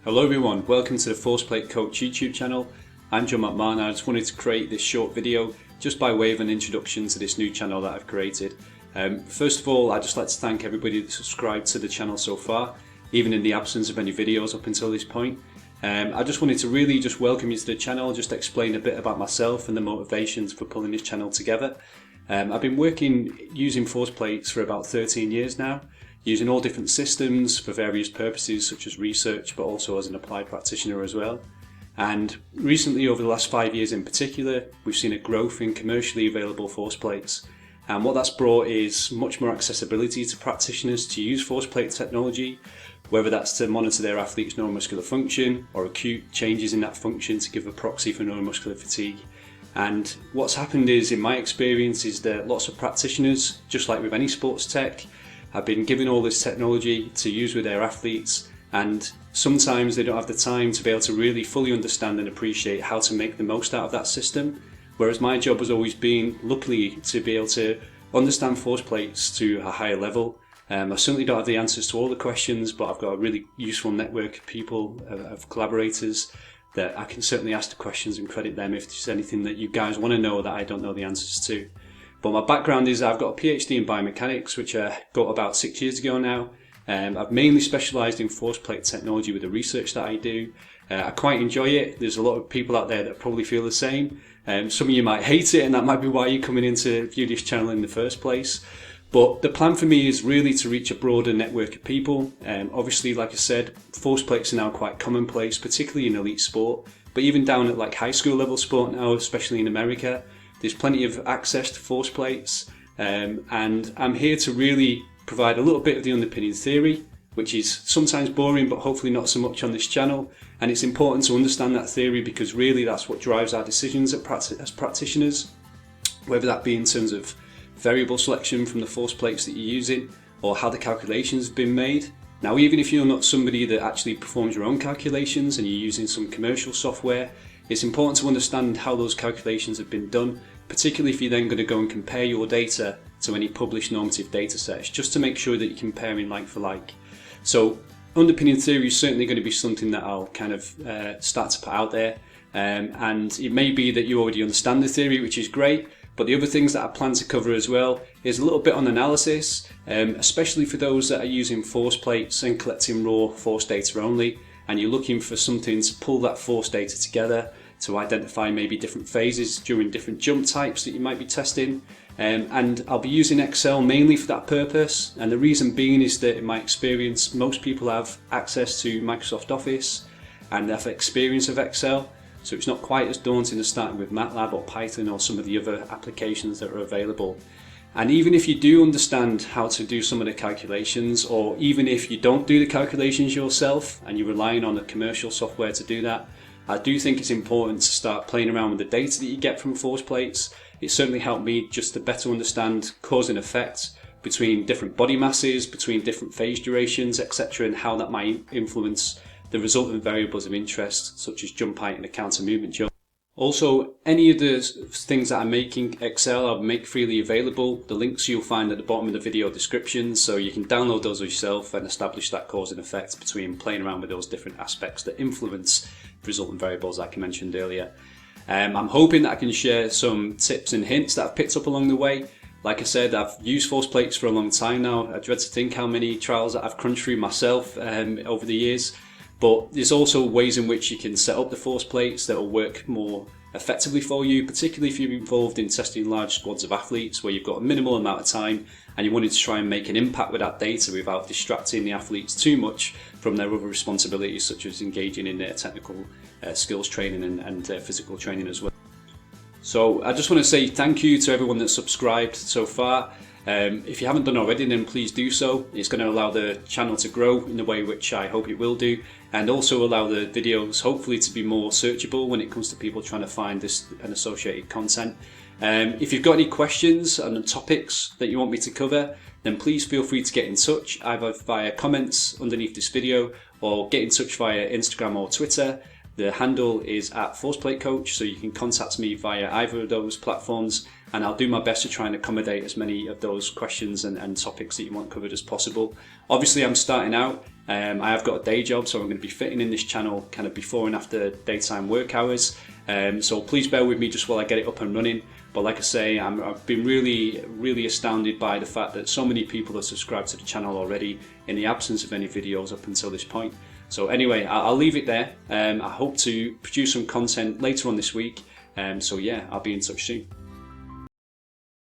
Hello everyone, welcome to the Force Plate Coach YouTube channel. I'm John McMahon. I just wanted to create this short video just by way of an introduction to this new channel that I've created. First of all, I'd just like to thank everybody that subscribed to the channel so far, even in the absence of any videos up until this point. I just wanted to really just welcome you to the channel, just explain a bit about myself and the motivations for pulling this channel together. I've been working using force plates for about 13 years now, using all different systems for various purposes such as research, but also as an applied practitioner as well. And recently, over the last 5 years in particular, we've seen a growth in commercially available force plates. And what that's brought is much more accessibility to practitioners to use force plate technology, whether that's to monitor their athlete's neuromuscular function or acute changes in that function to give a proxy for neuromuscular fatigue. And what's happened is, in my experience, is that lots of practitioners, just like with any sports tech, have been given all this technology to use with their athletes, and sometimes they don't have the time to be able to really fully understand and appreciate how to make the most out of that system. Whereas my job has always been, luckily, to be able to understand force plates to a higher level. I certainly don't have the answers to all the questions, but I've got a really useful network of people, of collaborators, that I can certainly ask the questions and credit them if there's anything that you guys want to know that I don't know the answers to. But my background is I've got a PhD in biomechanics, which I got about 6 years ago now. I've mainly specialised in force plate technology with the research that I do. I quite enjoy it. There's a lot of people out there that probably feel the same. Some of you might hate it, and that might be why you're coming in to view this channel in the first place. But the plan for me is really to reach a broader network of people. Obviously, like I said, force plates are now quite commonplace, particularly in elite sport, but even down at like high school level sport now, especially in America, there's plenty of access to force plates. And I'm here to really provide a little bit of the underpinning theory, which is sometimes boring, but hopefully not so much on this channel. And it's important to understand that theory because really that's what drives our decisions as practitioners, whether that be in terms of variable selection from the force plates that you're using, or how the calculations have been made. Now, even if you're not somebody that actually performs your own calculations and you're using some commercial software, it's important to understand how those calculations have been done, particularly if you're then going to go and compare your data to any published normative data sets, just to make sure that you're comparing like for like. So underpinning theory is certainly going to be something that I'll kind of start to put out there. And it may be that you already understand the theory, which is great, but the other things that I plan to cover as well is a little bit on analysis, especially for those that are using force plates and collecting raw force data only, and you're looking for something to pull that force data together to identify maybe different phases during different jump types that you might be testing. And I'll be using Excel mainly for that purpose, and the reason being is that in my experience most people have access to Microsoft Office and have experience of Excel, so it's not quite as daunting as starting with MATLAB or Python or some of the other applications that are available. And even if you do understand how to do some of the calculations, or even if you don't do the calculations yourself and you're relying on a commercial software to do that, I do think it's important to start playing around with the data that you get from force plates. It certainly helped me just to better understand cause and effect between different body masses, between different phase durations, etc., and how that might influence the resultant variables of interest, such as jump height and the counter movement jump. Also, any of the things that I make in Excel, I'll make freely available. The links you'll find at the bottom of the video description, so you can download those yourself and establish that cause and effect between playing around with those different aspects that influence resultant variables like I mentioned earlier. I'm hoping that I can share some tips and hints that I've picked up along the way. Like I said, I've used force plates for a long time now. I dread to think how many trials that I've crunched through myself over the years. But there's also ways in which you can set up the force plates that will work more effectively for you, particularly if you're involved in testing large squads of athletes where you've got a minimal amount of time and you wanted to try and make an impact with that data without distracting the athletes too much from their other responsibilities, such as engaging in their technical skills training and physical training as well. So I just want to say thank you to everyone that's subscribed so far. If you haven't done already, then please do so. It's going to allow the channel to grow in the way which I hope it will do, and also allow the videos hopefully to be more searchable when it comes to people trying to find this and associated content. If you've got any questions on the topics that you want me to cover, then please feel free to get in touch either via comments underneath this video or get in touch via Instagram or Twitter. The handle is @ForcePlateCoach, so you can contact me via either of those platforms. and I'll do my best to try and accommodate as many of those questions and topics that you want covered as possible. Obviously, I'm starting out. I have got a day job, so I'm going to be fitting in this channel kind of before and after daytime work hours. So please bear with me just while I get it up and running. But like I say, I've been really astounded by the fact that so many people have subscribed to the channel already in the absence of any videos up until this point. So anyway, I'll leave it there. I hope to produce some content later on this week. So yeah, I'll be in touch soon.